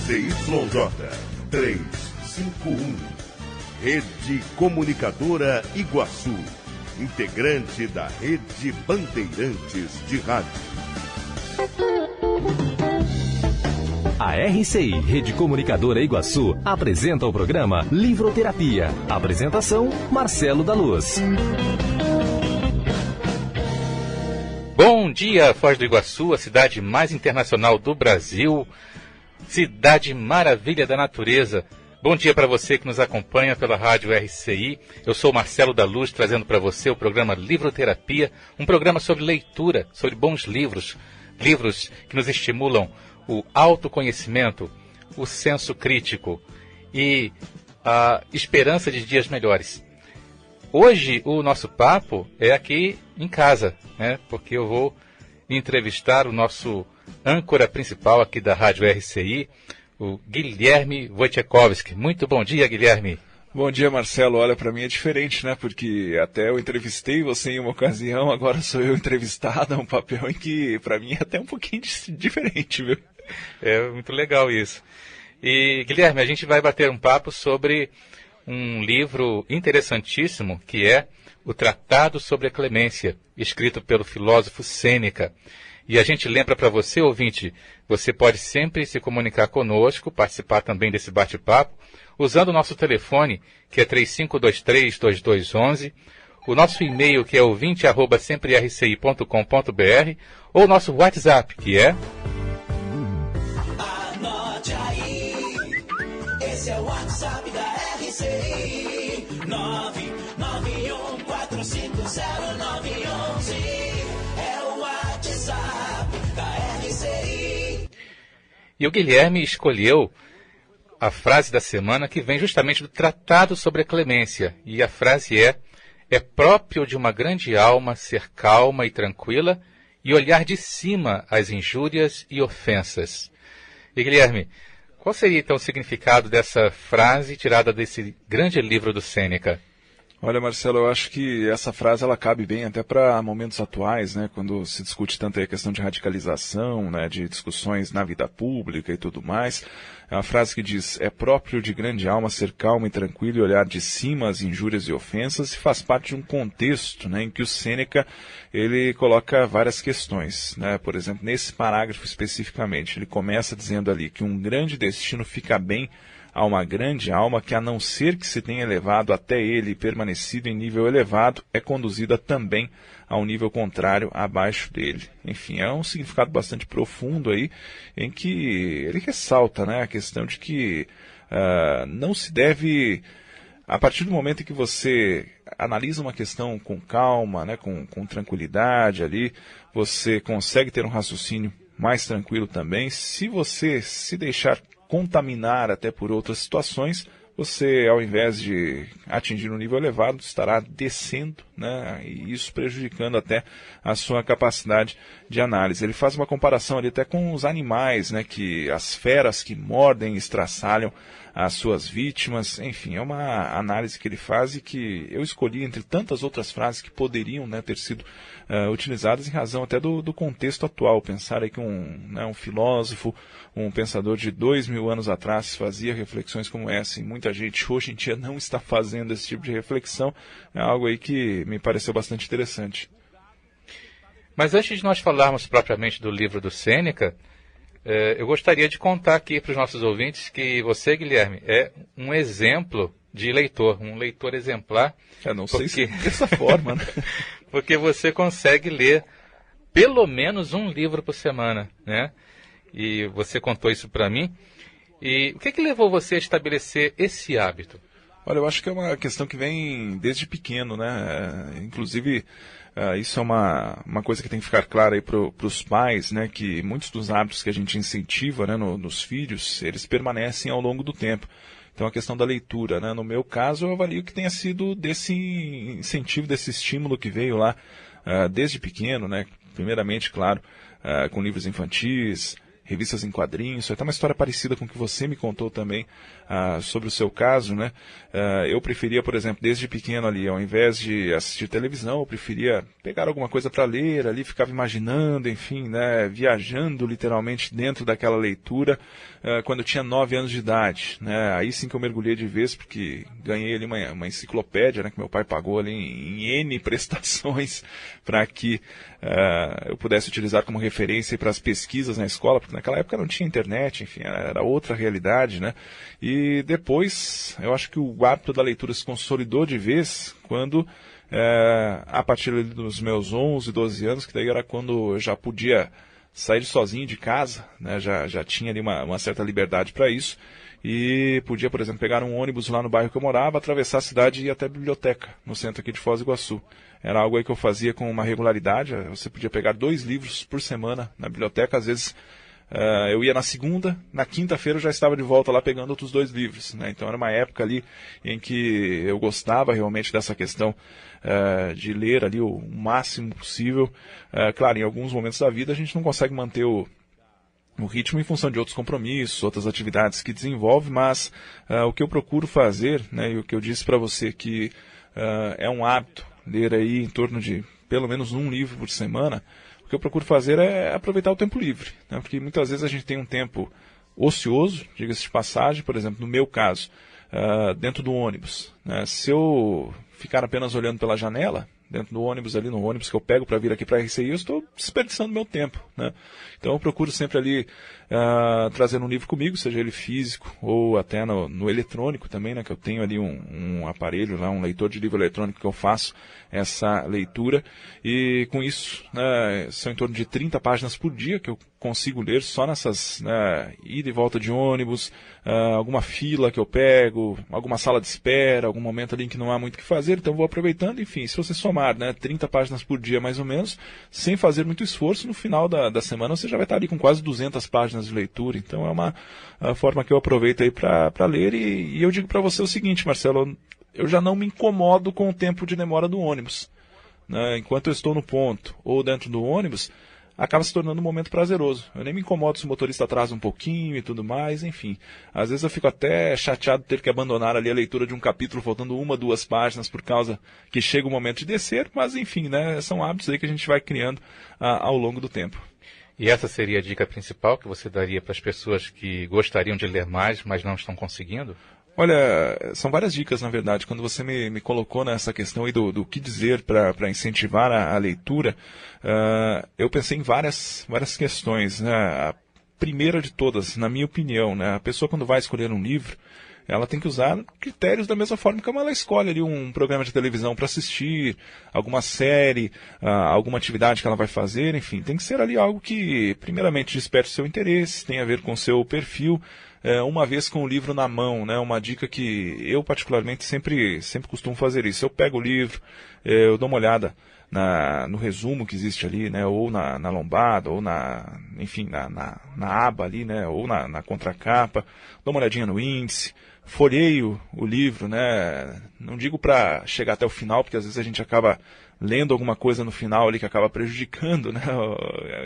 ZYJ 351. Rede Comunicadora Iguaçu. Integrante da Rede Bandeirantes de Rádio. A RCI, Rede Comunicadora Iguaçu, apresenta o programa Livroterapia. Apresentação, Marcelo da Luz. Bom dia, Foz do Iguaçu, a cidade mais internacional do Brasil, cidade maravilha da natureza. Bom dia para você que nos acompanha pela rádio RCI. Eu sou Marcelo da Luz, trazendo para você o programa Livroterapia, um programa sobre leitura, sobre bons livros, livros que nos estimulam o autoconhecimento, o senso crítico e a esperança de dias melhores. Hoje o nosso papo é aqui em casa, né? Porque eu vou entrevistar o nosso âncora principal aqui da rádio RCI, o Guilherme Wojciechowski. Muito bom dia, Guilherme. Bom dia, Marcelo. Olha, para mim é diferente, né? Porque até eu entrevistei você em uma ocasião, agora sou eu entrevistado, é um papel em que para mim é até um pouquinho diferente, viu? É muito legal isso. E, Guilherme, a gente vai bater um papo sobre um livro interessantíssimo, que é o Tratado sobre a Clemência, escrito pelo filósofo Sêneca. E a gente lembra para você, ouvinte, você pode sempre se comunicar conosco, participar também desse bate-papo, usando o nosso telefone, que é 3523-2211, o nosso e-mail, que é ouvinte@semprerci.com.br, ou o nosso WhatsApp, que é... Anote aí, esse é o WhatsApp da RCI, 991450911, é o WhatsApp da RCI. E o Guilherme escolheu a frase da semana, que vem justamente do Tratado sobre a Clemência. E a frase é próprio de uma grande alma ser calma e tranquila e olhar de cima as injúrias e ofensas. E Guilherme, qual seria então o significado dessa frase tirada desse grande livro do Sêneca? Olha, Marcelo, eu acho que essa frase ela cabe bem até para momentos atuais, né, quando se discute tanto a questão de radicalização, né, de discussões na vida pública e tudo mais. É uma frase que diz: é próprio de grande alma ser calmo e tranquilo e olhar de cima as injúrias e ofensas, e faz parte de um contexto, né, em que o Sêneca ele coloca várias questões, né. Por exemplo, nesse parágrafo especificamente, ele começa dizendo ali que um grande destino fica bem a uma grande alma que, a não ser que se tenha elevado até ele e permanecido em nível elevado, é conduzida também a um nível contrário abaixo dele. Enfim, é um significado bastante profundo aí, em que ele ressalta, né, a questão de que não se deve, a partir do momento em que você analisa uma questão com calma, né, com tranquilidade ali, você consegue ter um raciocínio mais tranquilo também. Se você se deixar contaminar até por outras situações, você, ao invés de atingir um nível elevado, estará descendo, né, e isso prejudicando até a sua capacidade de análise. Ele faz uma comparação ali até com os animais, né, que as feras que mordem e estraçalham as suas vítimas. Enfim, é uma análise que ele faz e que eu escolhi entre tantas outras frases que poderiam, né, ter sido utilizadas em razão até do contexto atual. Pensar aí que um filósofo, um pensador de 2000 anos atrás fazia reflexões como essa, e muita gente hoje em dia não está fazendo esse tipo de reflexão, é algo aí que me pareceu bastante interessante. Mas antes de nós falarmos propriamente do livro do Sêneca, eu gostaria de contar aqui para os nossos ouvintes que você, Guilherme, é um exemplo de leitor, um leitor exemplar. Não sei se dessa forma, né? Porque você consegue ler pelo menos um livro por semana, né? E você contou isso para mim. E o que levou você a estabelecer esse hábito? Olha, eu acho que é uma questão que vem desde pequeno, né? Inclusive, isso é uma coisa que tem que ficar clara aí para os pais, né? Que muitos dos hábitos que a gente incentiva, né, nos filhos, eles permanecem ao longo do tempo. Então, a questão da leitura, né? No meu caso, eu avalio que tenha sido desse incentivo, desse estímulo que veio lá desde pequeno, né? Primeiramente, claro, com livros infantis, revistas em quadrinhos. Isso é até uma história parecida com o que você me contou também sobre o seu caso, né? Eu preferia, por exemplo, desde pequeno ali, ao invés de assistir televisão, eu preferia pegar alguma coisa para ler ali, ficava imaginando, enfim, né? Viajando literalmente dentro daquela leitura, quando eu tinha 9 anos de idade, né? Aí sim que eu mergulhei de vez, porque ganhei ali uma enciclopédia, né? Que meu pai pagou ali em N prestações para que eu pudesse utilizar como referência para as pesquisas na escola, porque naquela época não tinha internet, enfim, era outra realidade, né? E depois, eu acho que o hábito da leitura se consolidou de vez quando, a partir dos meus 11, 12 anos, que daí era quando eu já podia sair sozinho de casa, né? Já tinha ali uma certa liberdade para isso, e podia, por exemplo, pegar um ônibus lá no bairro que eu morava, atravessar a cidade e ir até a biblioteca, no centro aqui de Foz do Iguaçu. Era algo aí que eu fazia com uma regularidade. Você podia pegar 2 livros por semana na biblioteca. Às vezes eu ia na segunda, na quinta-feira eu já estava de volta lá pegando outros 2 livros, né? Então era uma época ali em que eu gostava realmente dessa questão de ler ali o máximo possível. Claro, em alguns momentos da vida a gente não consegue manter o ritmo em função de outros compromissos, outras atividades que desenvolve, mas o que eu procuro fazer, né, e o que eu disse para você que é um hábito, ler aí em torno de pelo menos um livro por semana, o que eu procuro fazer é aproveitar o tempo livre, né, porque muitas vezes a gente tem um tempo ocioso, diga-se de passagem, por exemplo, no meu caso, dentro do ônibus, né, se eu ficar apenas olhando pela janela, dentro do ônibus ali, no ônibus que eu pego para vir aqui para a RCI, eu estou desperdiçando meu tempo, né? Então eu procuro sempre ali trazer um livro comigo, seja ele físico ou até no eletrônico também, né? Que eu tenho ali um aparelho lá, um leitor de livro eletrônico que eu faço essa leitura, e com isso, né, são em torno de 30 páginas por dia que eu consigo ler só nessas, né, ida e volta de ônibus, alguma fila que eu pego, alguma sala de espera, algum momento ali em que não há muito o que fazer, então eu vou aproveitando, enfim, se você somar, né, 30 páginas por dia mais ou menos, sem fazer muito esforço, no final da semana você já vai estar ali com quase 200 páginas de leitura, então é uma forma que eu aproveito aí para ler, e eu digo para você o seguinte, Marcelo, eu já não me incomodo com o tempo de demora do ônibus, né, enquanto eu estou no ponto ou dentro do ônibus, acaba se tornando um momento prazeroso. Eu nem me incomodo se o motorista atrasa um pouquinho e tudo mais, enfim. Às vezes eu fico até chateado de ter que abandonar ali a leitura de um capítulo faltando 1, 2 páginas por causa que chega o momento de descer, mas enfim, né, são hábitos aí que a gente vai criando ao longo do tempo. E essa seria a dica principal que você daria para as pessoas que gostariam de ler mais, mas não estão conseguindo? Olha, são várias dicas, na verdade. Quando você me colocou nessa questão aí do que dizer para incentivar a leitura, eu pensei em várias questões, né? A primeira de todas, na minha opinião, né? A pessoa, quando vai escolher um livro, ela tem que usar critérios da mesma forma como ela escolhe ali um programa de televisão para assistir, alguma série, alguma atividade que ela vai fazer, enfim. Tem que ser ali algo que, primeiramente, desperte o seu interesse, tem a ver com o seu perfil, uma vez com o livro na mão, né? Uma dica que eu particularmente sempre costumo fazer isso. Eu pego o livro, eu dou uma olhada no resumo que existe ali, né? Ou na lombada, ou enfim, na aba ali, né? Ou na contracapa, dou uma olhadinha no índice, folheio o livro, né? Não digo para chegar até o final, porque às vezes a gente acaba lendo alguma coisa no final ali que acaba prejudicando, né?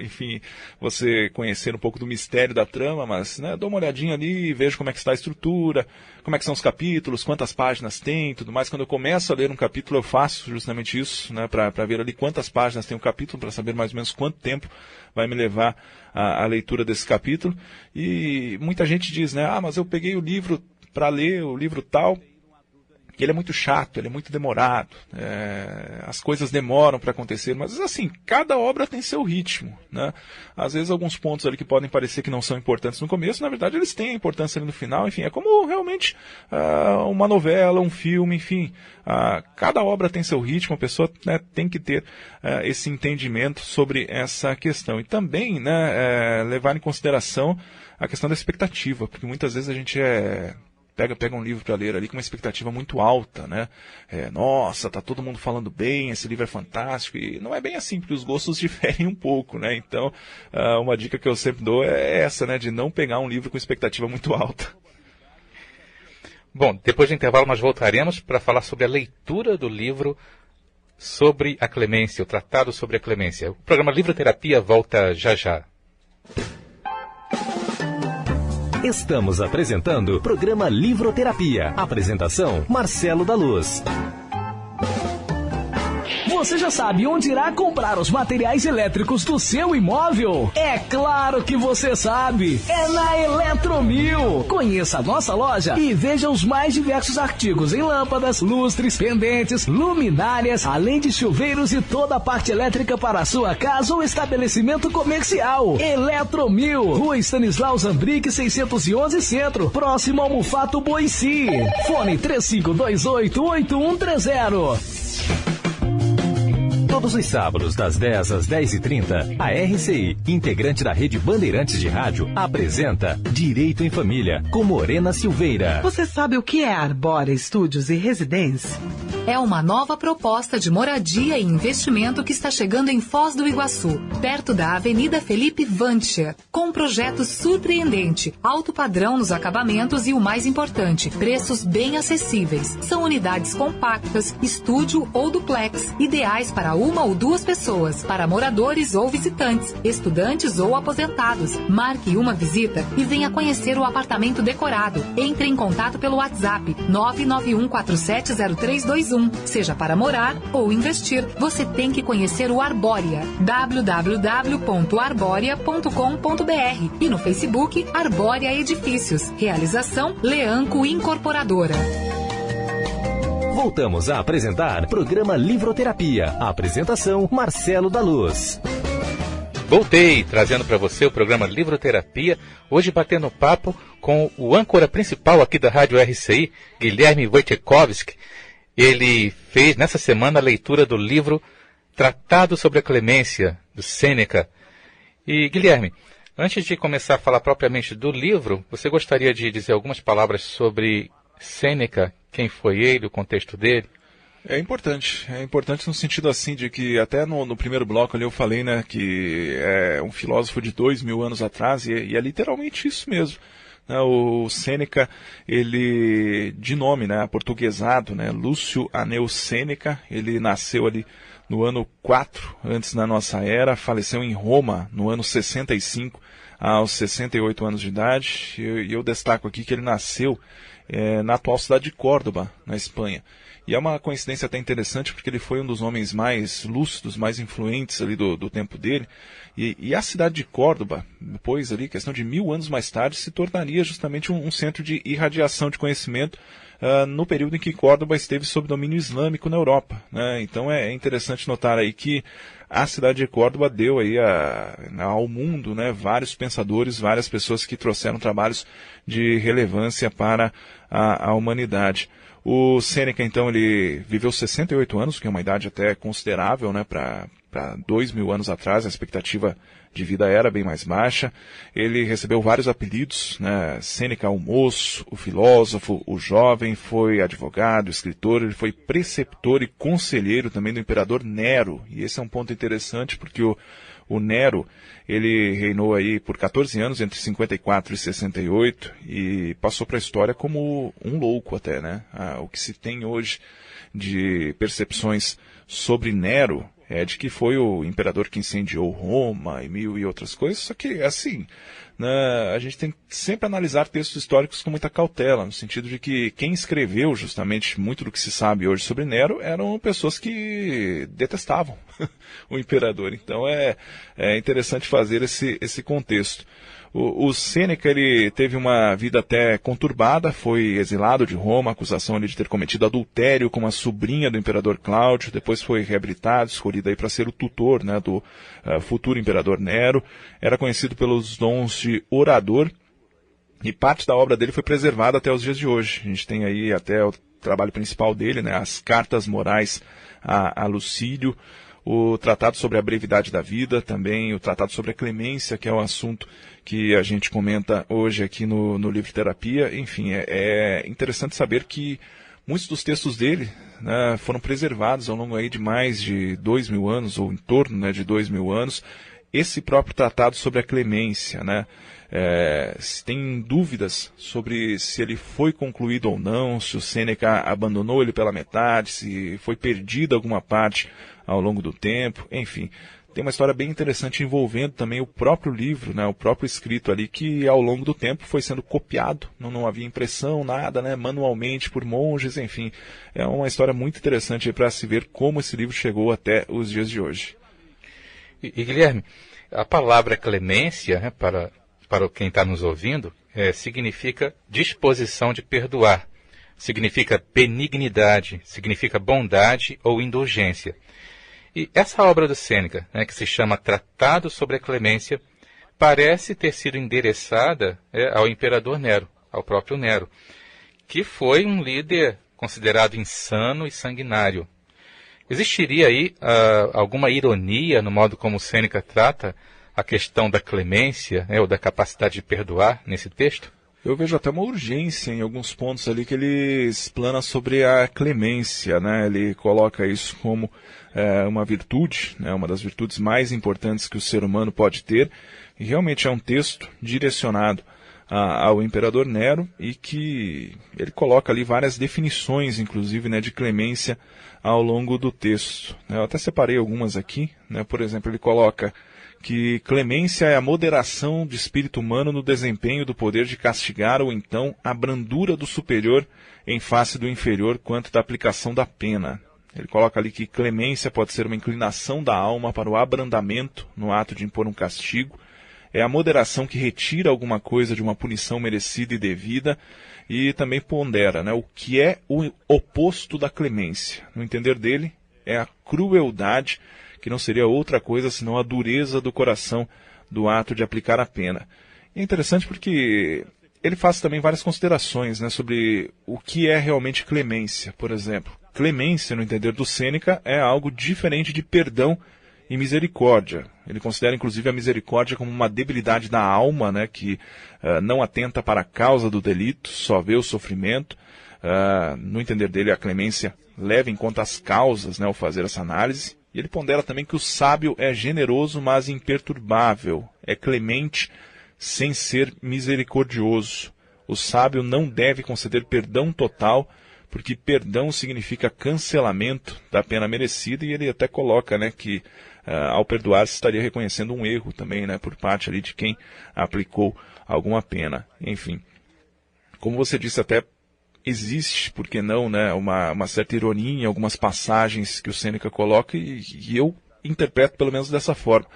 Enfim, você conhecer um pouco do mistério da trama, mas, né, dou uma olhadinha ali e vejo como é que está a estrutura, como é que são os capítulos, quantas páginas tem, tudo mais. Quando eu começo a ler um capítulo, eu faço justamente isso, né, para ver ali quantas páginas tem o capítulo, para saber mais ou menos quanto tempo vai me levar a leitura desse capítulo. E muita gente diz, né, mas eu peguei o livro para ler, o livro tal, que ele é muito chato, ele é muito demorado, as coisas demoram para acontecer, mas assim, cada obra tem seu ritmo, né? Às vezes alguns pontos ali que podem parecer que não são importantes no começo, na verdade eles têm importância ali no final, enfim, é como realmente uma novela, um filme, enfim, cada obra tem seu ritmo, a pessoa, né, tem que ter esse entendimento sobre essa questão. E também, né, levar em consideração a questão da expectativa, porque muitas vezes a gente pega um livro para ler ali com uma expectativa muito alta, né? Nossa, tá todo mundo falando bem, esse livro é fantástico, e não é bem assim, porque os gostos diferem um pouco, né? Então, uma dica que eu sempre dou é essa, né? De não pegar um livro com expectativa muito alta. Bom, depois do intervalo nós voltaremos para falar sobre a leitura do livro sobre a clemência, o tratado sobre a clemência. O programa Livroterapia volta já já. Estamos apresentando o programa Livroterapia. Apresentação, Marcelo da Luz. Você já sabe onde irá comprar os materiais elétricos do seu imóvel? É claro que você sabe! É na Eletromil! Conheça a nossa loja e veja os mais diversos artigos em lâmpadas, lustres, pendentes, luminárias, além de chuveiros e toda a parte elétrica para a sua casa ou estabelecimento comercial. Eletromil, Rua Stanislau Zambrick 611 Centro, próximo ao Mufato Boici. Fone 3528-8130. Todos os sábados, das 10 às 10h30, a RCI, integrante da Rede Bandeirantes de Rádio, apresenta Direito em Família, com Morena Silveira. Você sabe o que é Arbórea Estúdios e Residência? É uma nova proposta de moradia e investimento que está chegando em Foz do Iguaçu, perto da Avenida Felipe Vancher, com um projeto surpreendente, alto padrão nos acabamentos e o mais importante, preços bem acessíveis. São unidades compactas, estúdio ou duplex, ideais para uma ou duas pessoas, para moradores ou visitantes, estudantes ou aposentados. Marque uma visita e venha conhecer o apartamento decorado. Entre em contato pelo WhatsApp 991470321. Seja para morar ou investir, você tem que conhecer o Arbórea. www.arborea.com.br e no Facebook Arbórea Edifícios. Realização Leanco Incorporadora. Voltamos a apresentar programa Livroterapia. Apresentação, Marcelo da Luz. Voltei, trazendo para você o programa Livroterapia, hoje batendo papo com o âncora principal aqui da Rádio RCI, Guilherme Wojciechowski. Ele fez nessa semana a leitura do livro Tratado sobre a Clemência, do Sêneca. E, Guilherme, antes de começar a falar propriamente do livro, você gostaria de dizer algumas palavras sobre Sêneca, quem foi ele, o contexto dele? É importante no sentido assim de que até no primeiro bloco ali eu falei, né, que é um filósofo de 2000 anos atrás e é literalmente isso mesmo. O Sêneca, ele, de nome, né, aportuguesado, né, Lúcio Aneu Sêneca, ele nasceu ali no ano 4 antes da nossa era, faleceu em Roma no ano 65, aos 68 anos de idade, e eu destaco aqui que ele nasceu na atual cidade de Córdoba, na Espanha. E é uma coincidência até interessante porque ele foi um dos homens mais lúcidos, mais influentes ali do tempo dele. E a cidade de Córdoba, depois ali, questão de 1000 anos mais tarde, se tornaria justamente um centro de irradiação de conhecimento no período em que Córdoba esteve sob domínio islâmico na Europa, né? Então é interessante notar aí que a cidade de Córdoba deu aí ao mundo, né, vários pensadores, várias pessoas que trouxeram trabalhos de relevância para a humanidade. O Sêneca, então, ele viveu 68 anos, que é uma idade até considerável, né, para 2000 anos atrás, a expectativa de vida era bem mais baixa. Ele recebeu vários apelidos, né, Sêneca o moço, o filósofo, o jovem, foi advogado, escritor, ele foi preceptor e conselheiro também do imperador Nero. E esse é um ponto interessante porque o Nero, ele reinou aí por 14 anos, entre 54 e 68, e passou para a história como um louco até, né? O que se tem hoje de percepções sobre Nero é de que foi o imperador que incendiou Roma e mil e outras coisas, só que, assim, né, a gente tem que sempre analisar textos históricos com muita cautela, no sentido de que quem escreveu justamente muito do que se sabe hoje sobre Nero eram pessoas que detestavam o imperador. Então é interessante fazer esse contexto. O Sêneca, ele teve uma vida até conturbada, foi exilado de Roma, acusação de ter cometido adultério com a sobrinha do imperador Cláudio, depois foi reabilitado, escolhido aí para ser o tutor, né, do futuro imperador Nero, era conhecido pelos dons de orador, e parte da obra dele foi preservada até os dias de hoje. A gente tem aí até o trabalho principal dele, né, as Cartas Morais a Lucílio, o Tratado sobre a Brevidade da Vida, também o Tratado sobre a Clemência, que é um assunto que a gente comenta hoje aqui no Livro Terapia. Enfim, é interessante saber que muitos dos textos dele, né, foram preservados ao longo aí de mais de 2000 anos, ou em torno, né, de 2000 anos. Esse próprio Tratado sobre a Clemência, né, se tem dúvidas sobre se ele foi concluído ou não, se o Sêneca abandonou ele pela metade, se foi perdida alguma parte ao longo do tempo, enfim, tem uma história bem interessante envolvendo também o próprio livro, né, o próprio escrito ali, que ao longo do tempo foi sendo copiado, não havia impressão, nada, né, manualmente por monges, enfim. É uma história muito interessante para se ver como esse livro chegou até os dias de hoje. E Guilherme, a palavra clemência, né, para quem está nos ouvindo, significa disposição de perdoar, significa benignidade, significa bondade ou indulgência. E essa obra do Sêneca, né, que se chama Tratado sobre a Clemência, parece ter sido endereçada ao imperador Nero, ao próprio Nero, que foi um líder considerado insano e sanguinário. Existiria aí alguma ironia no modo como Sêneca trata a questão da clemência, ou da capacidade de perdoar nesse texto? Eu vejo até uma urgência em alguns pontos ali que ele explana sobre a clemência, né? Ele coloca isso como uma virtude, né? Uma das virtudes mais importantes que o ser humano pode ter, e realmente é um texto direcionado ao imperador Nero e que ele coloca ali várias definições, inclusive, né, de clemência ao longo do texto. Eu até separei algumas aqui, né? Por exemplo, ele coloca que clemência é a moderação de espírito humano no desempenho do poder de castigar ou então a brandura do superior em face do inferior quanto da aplicação da pena. Ele coloca ali que clemência pode ser uma inclinação da alma para o abrandamento no ato de impor um castigo, é a moderação que retira alguma coisa de uma punição merecida e devida, e também pondera, né, o que é o oposto da clemência. No entender dele, é a crueldade, que não seria outra coisa senão a dureza do coração do ato de aplicar a pena. E é interessante porque ele faz também várias considerações, né, sobre o que é realmente clemência. Por exemplo, clemência, no entender do Sêneca, é algo diferente de perdão e misericórdia. Ele considera inclusive a misericórdia como uma debilidade da alma, né, que não atenta para a causa do delito, só vê o sofrimento. No entender dele, a clemência leva em conta as causas, né, ao fazer essa análise. E ele pondera também que o sábio é generoso, mas imperturbável, é clemente sem ser misericordioso. O sábio não deve conceder perdão total, porque perdão significa cancelamento da pena merecida, e ele até coloca, né, que ao perdoar se estaria reconhecendo um erro também, né, por parte ali de quem aplicou alguma pena. Enfim, como você disse, até existe, por que não, né, uma certa ironia em algumas passagens que o Sêneca coloca, e eu interpreto pelo menos dessa forma.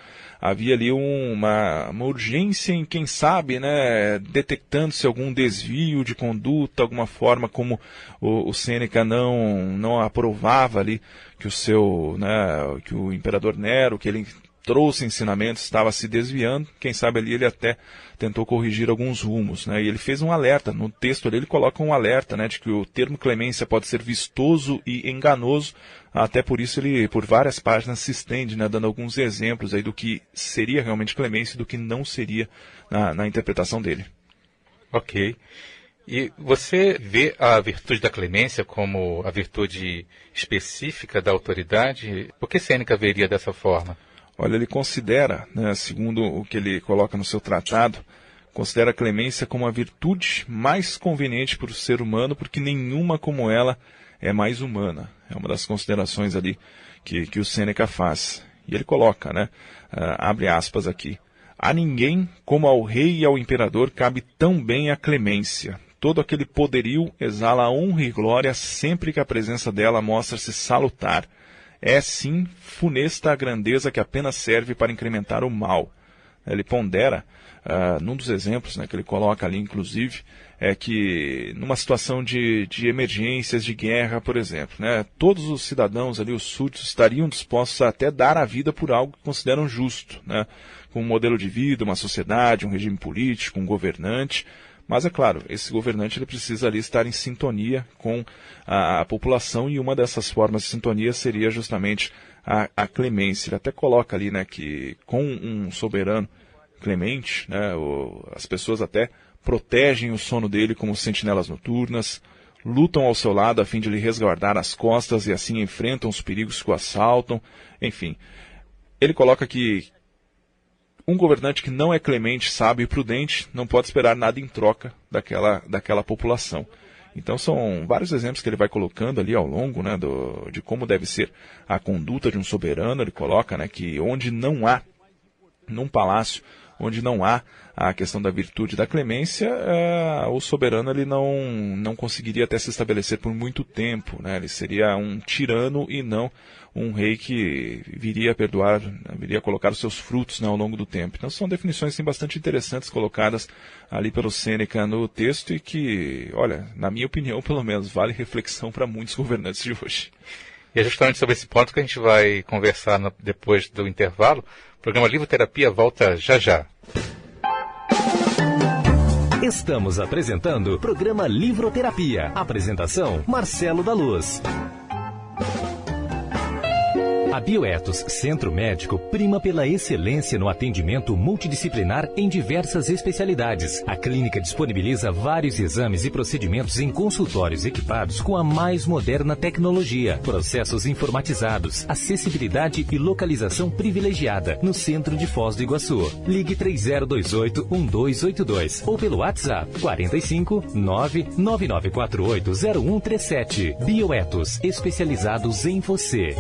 Havia ali uma urgência em, quem sabe, né, detectando-se algum desvio de conduta, alguma forma como o Sêneca não aprovava ali que que o imperador Nero, que ele trouxe ensinamentos, estava se desviando. Quem sabe ali ele até tentou corrigir alguns rumos, né? E ele fez um alerta, no texto ali ele coloca um alerta, né, de que o termo clemência pode ser vistoso e enganoso. Até por isso ele, por várias páginas, se estende, né, dando alguns exemplos aí do que seria realmente clemência e do que não seria na interpretação dele. Ok. E você vê a virtude da clemência como a virtude específica da autoridade? Por que Sêneca veria dessa forma? Olha, ele considera, né, segundo o que ele coloca no seu tratado, considera a clemência como a virtude mais conveniente para o ser humano, porque nenhuma como ela é mais humana. É uma das considerações ali que o Sêneca faz. E ele coloca, né, abre aspas aqui, a ninguém como ao rei e ao imperador cabe tão bem a clemência. Todo aquele poderio exala honra e glória sempre que a presença dela mostra-se salutar. É, sim, funesta a grandeza que apenas serve para incrementar o mal. Ele pondera, num dos exemplos, né, que ele coloca ali, inclusive, é que numa situação de emergências, de guerra, por exemplo, né, todos os cidadãos ali, os súditos, estariam dispostos a até dar a vida por algo que consideram justo, né, com um modelo de vida, uma sociedade, um regime político, um governante. Mas é claro, esse governante ele precisa ali estar em sintonia com a população, e uma dessas formas de sintonia seria justamente a clemência. Ele até coloca ali, né, que com um soberano clemente, né, as pessoas até protegem o sono dele como sentinelas noturnas, lutam ao seu lado a fim de lhe resguardar as costas e assim enfrentam os perigos que o assaltam. Enfim, ele coloca que um governante que não é clemente, sábio e prudente não pode esperar nada em troca daquela população. Então são vários exemplos que ele vai colocando ali ao longo, né, de como deve ser a conduta de um soberano. Ele coloca, né, que onde não há, num palácio, onde não há a questão da virtude da clemência, o soberano ele não conseguiria até se estabelecer por muito tempo, né? Ele seria um tirano e não um rei que viria a perdoar, viria a colocar os seus frutos, né, ao longo do tempo. Então são definições assim, bastante interessantes colocadas ali pelo Sêneca no texto e que, olha, na minha opinião pelo menos, vale reflexão para muitos governantes de hoje. E é justamente sobre esse ponto que a gente vai conversar depois do intervalo. O programa Livro Terapia volta já já. Estamos apresentando o programa Livroterapia. Apresentação, Marcelo da Luz. A Bioetos Centro Médico prima pela excelência no atendimento multidisciplinar em diversas especialidades. A clínica disponibiliza vários exames e procedimentos em consultórios equipados com a mais moderna tecnologia, processos informatizados, acessibilidade e localização privilegiada no centro de Foz do Iguaçu. Ligue 3028-1282 ou pelo WhatsApp 45 999480137. Bioetos, especializados em você.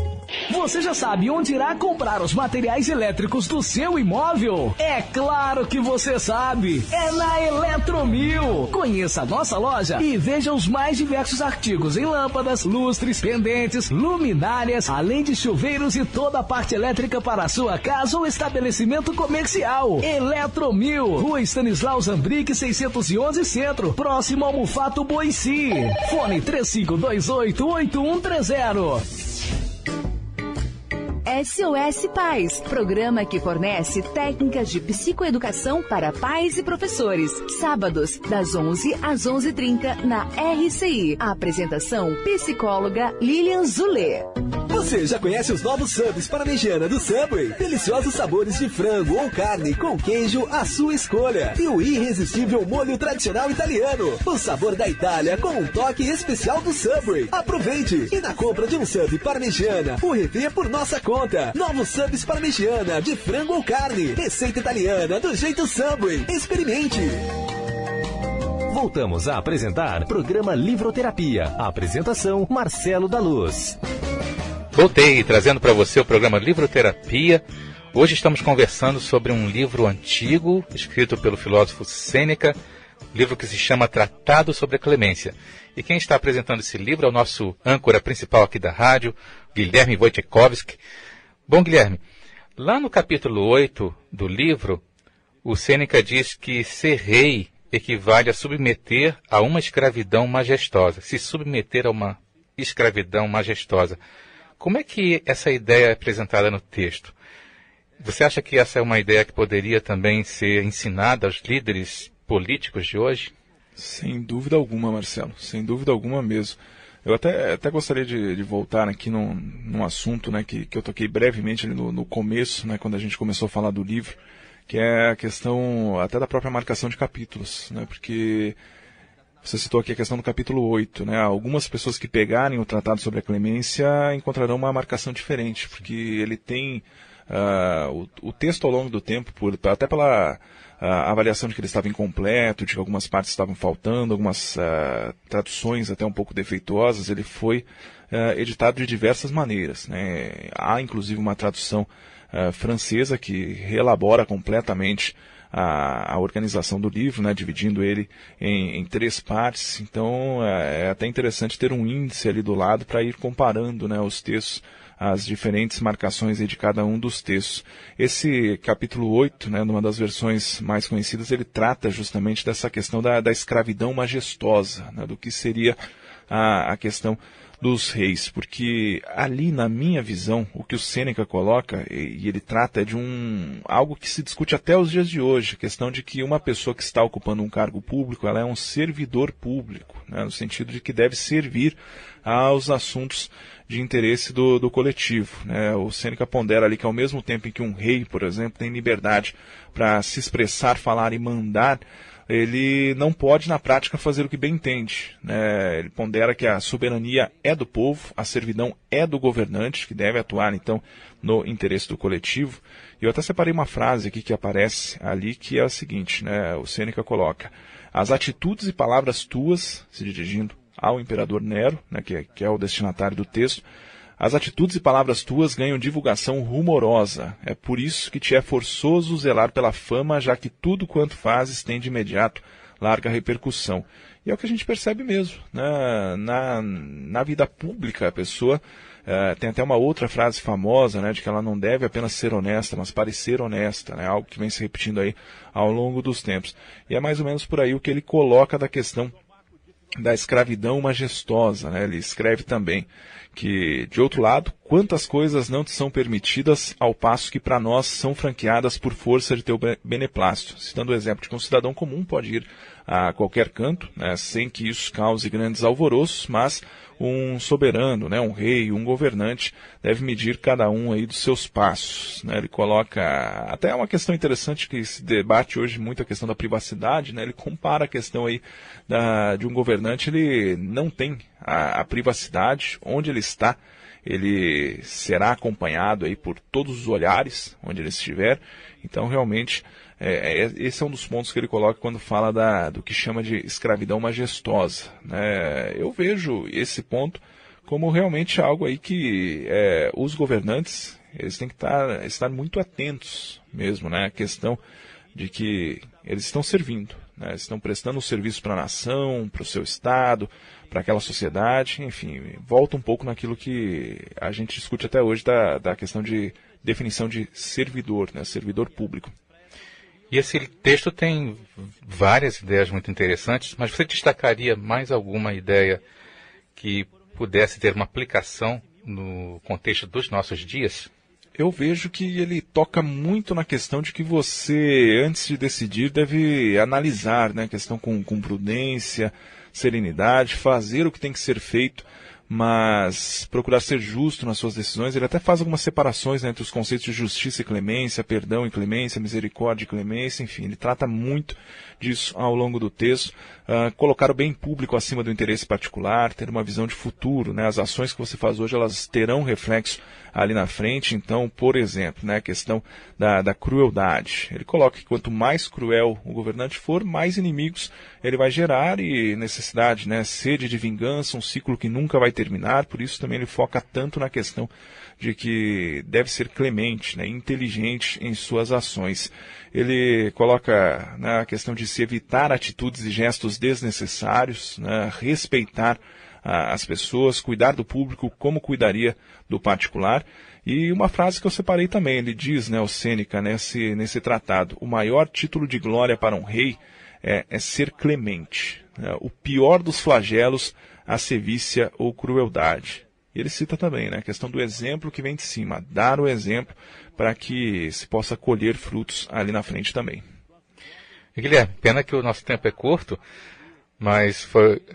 Você já sabe onde irá comprar os materiais elétricos do seu imóvel? É claro que você sabe! É na Eletromil! Conheça a nossa loja e veja os mais diversos artigos em lâmpadas, lustres, pendentes, luminárias, além de chuveiros e toda a parte elétrica para a sua casa ou estabelecimento comercial. Eletromil, Rua Stanislau Zambrick 611 Centro, próximo ao Mufato Boici. Fone 3528-8130. SOS Pais, programa que fornece técnicas de psicoeducação para pais e professores. Sábados, das 11 às 11h30 na RCI. A apresentação, psicóloga Lilian Zulê. Você já conhece os novos subs parmegiana do Subway? Deliciosos sabores de frango ou carne com queijo à sua escolha. E o irresistível molho tradicional italiano. O sabor da Itália com um toque especial do Subway. Aproveite! E na compra de um sub parmegiana, o refri é por nossa conta. Novos subs parmegiana de frango ou carne. Receita italiana do jeito Subway. Experimente! Voltamos a apresentar programa Livroterapia. A apresentação, Marcelo da Luz. Voltei trazendo para você o programa Livroterapia. Hoje estamos conversando sobre um livro antigo, escrito pelo filósofo Sêneca, livro que se chama Tratado sobre a Clemência. E quem está apresentando esse livro é o nosso âncora principal aqui da rádio, Guilherme Wojciechowski. Bom, Guilherme, lá no capítulo 8 do livro, o Sêneca diz que ser rei equivale a submeter a uma escravidão majestosa. Se submeter a uma escravidão majestosa. Como é que essa ideia é apresentada no texto? Você acha que essa é uma ideia que poderia também ser ensinada aos líderes políticos de hoje? Sem dúvida alguma, Marcelo. Sem dúvida alguma mesmo. Eu até gostaria de voltar aqui num assunto, né, que eu toquei brevemente ali no começo, né, quando a gente começou a falar do livro, que é a questão até da própria marcação de capítulos, né, porque você citou aqui a questão do capítulo 8, né? Algumas pessoas que pegarem o Tratado sobre a Clemência encontrarão uma marcação diferente, porque ele tem o texto ao longo do tempo, até pela avaliação de que ele estava incompleto, de que algumas partes estavam faltando, algumas traduções até um pouco defeituosas, ele foi editado de diversas maneiras, né? Há inclusive uma tradução francesa que reelabora completamente a organização do livro, né, dividindo ele em 3 partes. Então é até interessante ter um índice ali do lado para ir comparando, né, os textos, as diferentes marcações aí de cada um dos textos. Esse capítulo 8, né, numa das versões mais conhecidas, ele trata justamente dessa questão da escravidão majestosa, né, do que seria a questão dos reis, porque ali, na minha visão, o que o Sêneca coloca, e ele trata de algo que se discute até os dias de hoje, a questão de que uma pessoa que está ocupando um cargo público, ela é um servidor público, né, no sentido de que deve servir aos assuntos de interesse do coletivo, né. O Sêneca pondera ali que ao mesmo tempo em que um rei, por exemplo, tem liberdade para se expressar, falar e mandar, ele não pode, na prática, fazer o que bem entende, né? Ele pondera que a soberania é do povo, a servidão é do governante, que deve atuar, então, no interesse do coletivo. E eu até separei uma frase aqui que aparece ali, que é a seguinte, né? O Sêneca coloca: as atitudes e palavras tuas, se dirigindo ao imperador Nero, né, que é o destinatário do texto: as atitudes e palavras tuas ganham divulgação rumorosa. É por isso que te é forçoso zelar pela fama, já que tudo quanto fazes tem de imediato larga repercussão. E é o que a gente percebe mesmo, né? Na vida pública, a pessoa tem até uma outra frase famosa, né, de que ela não deve apenas ser honesta, mas parecer honesta, né, algo que vem se repetindo aí ao longo dos tempos. E é mais ou menos por aí o que ele coloca da questão da escravidão majestosa, né? Ele escreve também que, de outro lado, quantas coisas não te são permitidas, ao passo que para nós são franqueadas por força de teu beneplácito. Citando o exemplo de que um cidadão comum pode ir a qualquer canto, né, sem que isso cause grandes alvoroços, mas um soberano, né, um rei, um governante, deve medir cada um aí dos seus passos, né? Ele coloca até uma questão interessante que se debate hoje muito, a questão da privacidade, né? Ele compara a questão aí de um governante, ele não tem a privacidade onde ele está. Ele será acompanhado aí por todos os olhares onde ele estiver. Então, realmente, esse é um dos pontos que ele coloca quando fala do que chama de escravidão majestosa, né? Eu vejo esse ponto como realmente algo aí que os governantes, eles têm que estar muito atentos mesmo, né? A questão de que eles estão servindo, né? Eles estão prestando um serviço para a nação, para o seu estado, para aquela sociedade, enfim, volta um pouco naquilo que a gente discute até hoje da questão de definição de servidor, né? Servidor público. E esse texto tem várias ideias muito interessantes, mas você destacaria mais alguma ideia que pudesse ter uma aplicação no contexto dos nossos dias? Eu vejo que ele toca muito na questão de que você, antes de decidir, deve analisar, né, a questão com prudência, serenidade, fazer o que tem que ser feito, mas procurar ser justo nas suas decisões. Ele até faz algumas separações, né, entre os conceitos de justiça e clemência, perdão e clemência, misericórdia e clemência, enfim, ele trata muito disso ao longo do texto. Colocar o bem público acima do interesse particular, ter uma visão de futuro, né? As ações que você faz hoje, elas terão reflexo ali na frente. Então, por exemplo, né, a questão da crueldade. Ele coloca que quanto mais cruel o governante for, mais inimigos ele vai gerar e necessidade, né, sede de vingança, um ciclo que nunca vai terminar. Por isso também ele foca tanto na questão de que deve ser clemente, né, inteligente em suas ações. Ele coloca, né, a questão de se evitar atitudes e gestos desnecessários, né, respeitar as pessoas, cuidar do público como cuidaria do particular. E uma frase que eu separei também, ele diz, né, o Sêneca, nesse tratado: o maior título de glória para um rei é ser clemente, né, o pior dos flagelos, a sevícia ou crueldade. E ele cita também, né, a questão do exemplo que vem de cima, dar o exemplo para que se possa colher frutos ali na frente também. E, Guilherme, pena que o nosso tempo é curto, mas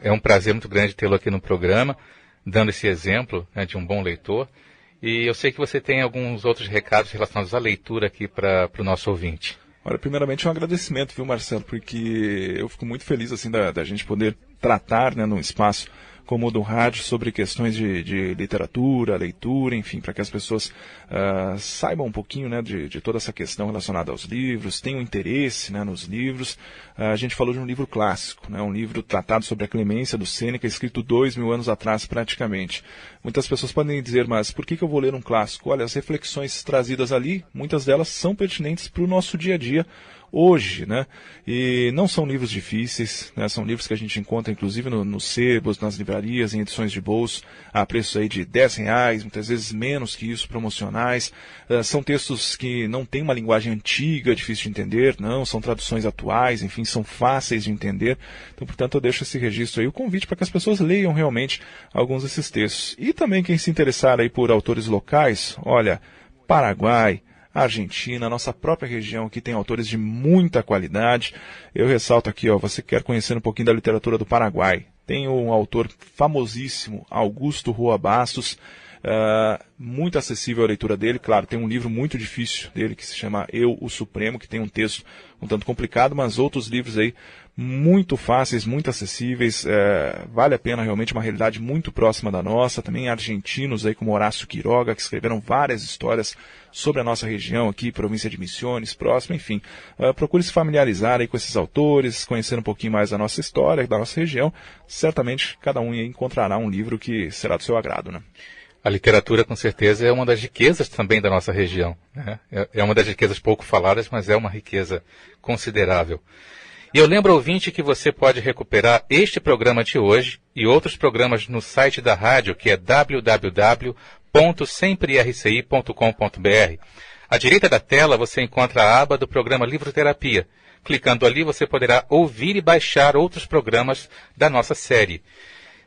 é um prazer muito grande tê-lo aqui no programa, dando esse exemplo, né, de um bom leitor. E eu sei que você tem alguns outros recados relacionados à leitura aqui para o nosso ouvinte. Olha, primeiramente um agradecimento, viu, Marcelo, porque eu fico muito feliz assim da gente poder tratar, né, num espaço como o do rádio, sobre questões de literatura, leitura, enfim, para que as pessoas saibam um pouquinho, né, de toda essa questão relacionada aos livros, tenham interesse, né, nos livros. A gente falou de um livro clássico, né, um livro tratado sobre a clemência do Sêneca, escrito 2000 anos atrás praticamente. Muitas pessoas podem dizer, mas por que eu vou ler um clássico? Olha, as reflexões trazidas ali, muitas delas são pertinentes para o nosso dia a dia, hoje, né? E não são livros difíceis, né? São livros que a gente encontra inclusive nos sebos, nas livrarias, em edições de bolso, a preços aí de R$10, muitas vezes menos que isso, promocionais. São textos que não têm uma linguagem antiga, difícil de entender, não, são traduções atuais, enfim, são fáceis de entender. Então, portanto, eu deixo esse registro aí, o convite para que as pessoas leiam realmente alguns desses textos. E também quem se interessar aí por autores locais, olha, Paraguai, Argentina, nossa própria região que tem autores de muita qualidade. Eu ressalto aqui, ó, você quer conhecer um pouquinho da literatura do Paraguai. Tem um autor famosíssimo, Augusto Roa Bastos, muito acessível a leitura dele. Claro, tem um livro muito difícil dele que se chama Eu, o Supremo, que tem um texto um tanto complicado, mas outros livros aí muito fáceis, muito acessíveis, vale a pena, realmente uma realidade muito próxima da nossa. Também argentinos aí como Horácio Quiroga, que escreveram várias histórias sobre a nossa região aqui, província de Misiones, próxima, enfim. Procure se familiarizar aí com esses autores, conhecer um pouquinho mais da nossa história, da nossa região. Certamente cada um aí encontrará um livro que será do seu agrado, né? A literatura, com certeza, é uma das riquezas também da nossa região, né? É uma das riquezas pouco faladas, mas é uma riqueza considerável. E eu lembro, ouvinte, que você pode recuperar este programa de hoje e outros programas no site da rádio, que é www.semprerci.com.br. À direita da tela você encontra a aba do programa Livroterapia. Clicando ali você poderá ouvir e baixar outros programas da nossa série.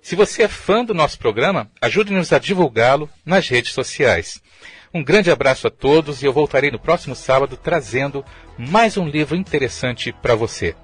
Se você é fã do nosso programa, ajude-nos a divulgá-lo nas redes sociais. Um grande abraço a todos e eu voltarei no próximo sábado trazendo mais um livro interessante para você.